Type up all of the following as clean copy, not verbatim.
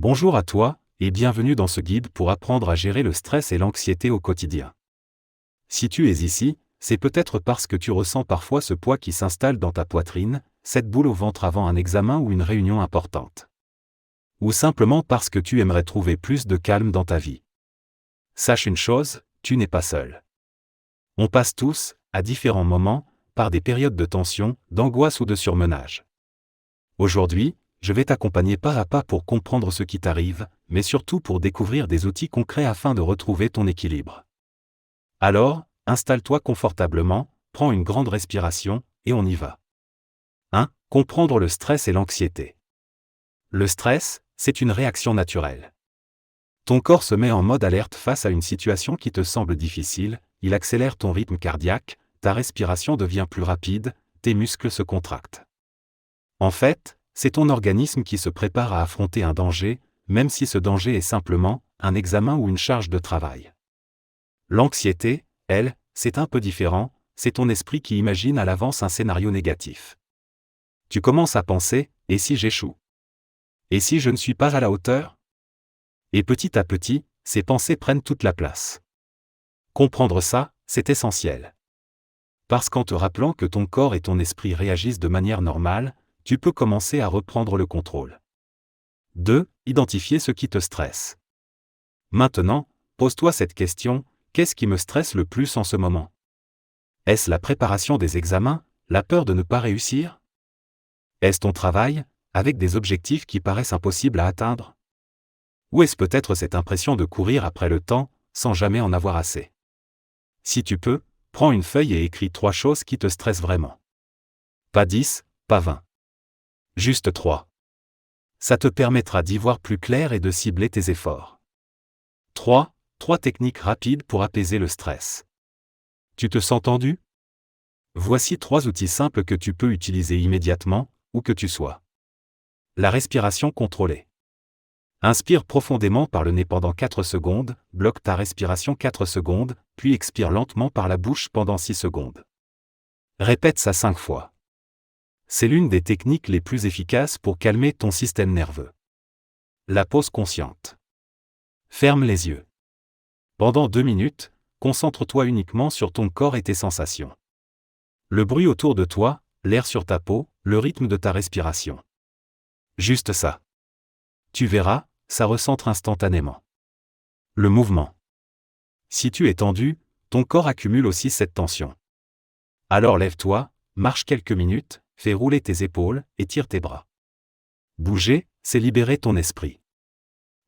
Bonjour à toi, et bienvenue dans ce guide pour apprendre à gérer le stress et l'anxiété au quotidien. Si tu es ici, c'est peut-être parce que tu ressens parfois ce poids qui s'installe dans ta poitrine, cette boule au ventre avant un examen ou une réunion importante. Ou simplement parce que tu aimerais trouver plus de calme dans ta vie. Sache une chose, tu n'es pas seul. On passe tous, à différents moments, par des périodes de tension, d'angoisse ou de surmenage. Aujourd'hui, je vais t'accompagner pas à pas pour comprendre ce qui t'arrive, mais surtout pour découvrir des outils concrets afin de retrouver ton équilibre. Alors, installe-toi confortablement, prends une grande respiration, et on y va. 1. Comprendre le stress et l'anxiété. Le stress, c'est une réaction naturelle. Ton corps se met en mode alerte face à une situation qui te semble difficile, il accélère ton rythme cardiaque, ta respiration devient plus rapide, tes muscles se contractent. En fait, c'est ton organisme qui se prépare à affronter un danger, même si ce danger est simplement un examen ou une charge de travail. L'anxiété, elle, c'est un peu différent, c'est ton esprit qui imagine à l'avance un scénario négatif. Tu commences à penser, et si j'échoue? Et si je ne suis pas à la hauteur? Et petit à petit, ces pensées prennent toute la place. Comprendre ça, c'est essentiel. Parce qu'en te rappelant que ton corps et ton esprit réagissent de manière normale, tu peux commencer à reprendre le contrôle. 2. Identifier ce qui te stresse. Maintenant, pose-toi cette question, qu'est-ce qui me stresse le plus en ce moment? Est-ce la préparation des examens, la peur de ne pas réussir? Est-ce ton travail, avec des objectifs qui paraissent impossibles à atteindre? Ou est-ce peut-être cette impression de courir après le temps, sans jamais en avoir assez? Si tu peux, prends une feuille et écris 3 choses qui te stressent vraiment. Pas 10, pas 20. Juste 3. Ça te permettra d'y voir plus clair et de cibler tes efforts. 3. 3 techniques rapides pour apaiser le stress. Tu te sens tendu? Voici 3 outils simples que tu peux utiliser immédiatement, où que tu sois. La respiration contrôlée. Inspire profondément par le nez pendant 4 secondes, bloque ta respiration 4 secondes, puis expire lentement par la bouche pendant 6 secondes. Répète ça 5 fois. C'est l'une des techniques les plus efficaces pour calmer ton système nerveux. La pause consciente. Ferme les yeux. Pendant 2 minutes, concentre-toi uniquement sur ton corps et tes sensations. Le bruit autour de toi, l'air sur ta peau, le rythme de ta respiration. Juste ça. Tu verras, ça recentre instantanément. Le mouvement. Si tu es tendu, ton corps accumule aussi cette tension. Alors lève-toi, marche quelques minutes, fais rouler tes épaules, étire tes bras. Bouger, c'est libérer ton esprit.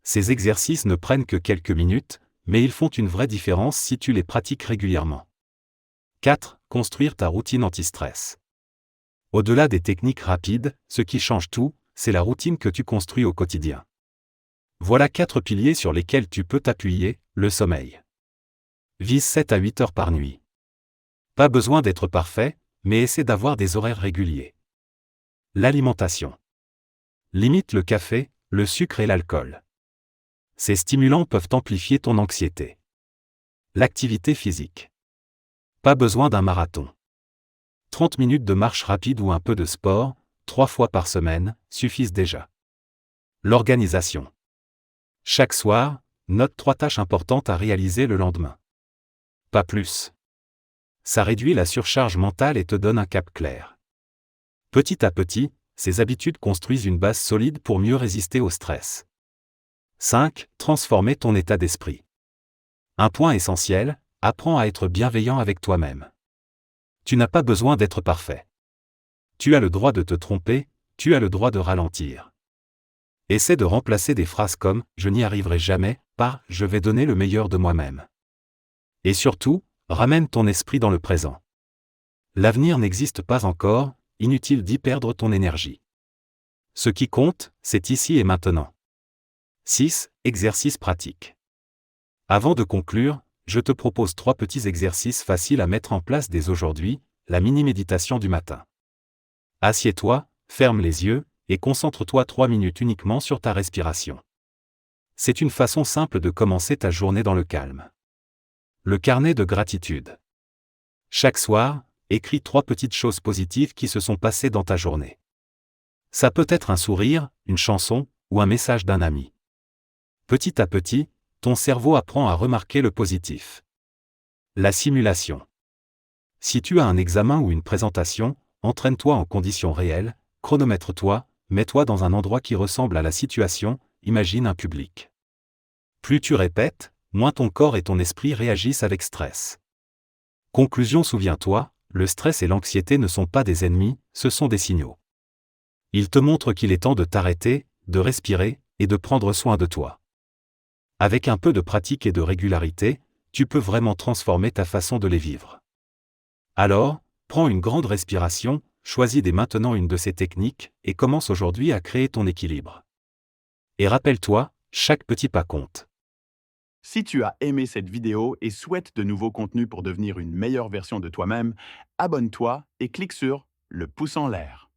Ces exercices ne prennent que quelques minutes, mais ils font une vraie différence si tu les pratiques régulièrement. 4. Construire ta routine anti-stress. Au-delà des techniques rapides, ce qui change tout, c'est la routine que tu construis au quotidien. Voilà 4 piliers sur lesquels tu peux t'appuyer. Le sommeil. Vise 7 à 8 heures par nuit. Pas besoin d'être parfait, mais essaie d'avoir des horaires réguliers. L'alimentation. Limite le café, le sucre et l'alcool. Ces stimulants peuvent amplifier ton anxiété. L'activité physique. Pas besoin d'un marathon. 30 minutes de marche rapide ou un peu de sport, 3 fois par semaine, suffisent déjà. L'organisation. Chaque soir, note 3 tâches importantes à réaliser le lendemain. Pas plus. Ça réduit la surcharge mentale et te donne un cap clair. Petit à petit, ces habitudes construisent une base solide pour mieux résister au stress. 5. Transformer ton état d'esprit. Un point essentiel, apprends à être bienveillant avec toi-même. Tu n'as pas besoin d'être parfait. Tu as le droit de te tromper, tu as le droit de ralentir. Essaie de remplacer des phrases comme « je n'y arriverai jamais » par « je vais donner le meilleur de moi-même ». Et surtout, ramène ton esprit dans le présent. L'avenir n'existe pas encore, inutile d'y perdre ton énergie. Ce qui compte, c'est ici et maintenant. 6. Exercices pratiques. Avant de conclure, je te propose 3 petits exercices faciles à mettre en place dès aujourd'hui, la mini-méditation du matin. Assieds-toi, ferme les yeux, et concentre-toi 3 minutes uniquement sur ta respiration. C'est une façon simple de commencer ta journée dans le calme. Le carnet de gratitude. Chaque soir, écris 3 petites choses positives qui se sont passées dans ta journée. Ça peut être un sourire, une chanson, ou un message d'un ami. Petit à petit, ton cerveau apprend à remarquer le positif. La simulation. Si tu as un examen ou une présentation, entraîne-toi en conditions réelles, chronomètre-toi, mets-toi dans un endroit qui ressemble à la situation, imagine un public. Plus tu répètes, moins ton corps et ton esprit réagissent avec stress. Conclusion: souviens-toi, le stress et l'anxiété ne sont pas des ennemis, ce sont des signaux. Ils te montrent qu'il est temps de t'arrêter, de respirer, et de prendre soin de toi. Avec un peu de pratique et de régularité, tu peux vraiment transformer ta façon de les vivre. Alors, prends une grande respiration, choisis dès maintenant une de ces techniques, et commence aujourd'hui à créer ton équilibre. Et rappelle-toi, chaque petit pas compte. Si tu as aimé cette vidéo et souhaites de nouveaux contenus pour devenir une meilleure version de toi-même, abonne-toi et clique sur le pouce en l'air.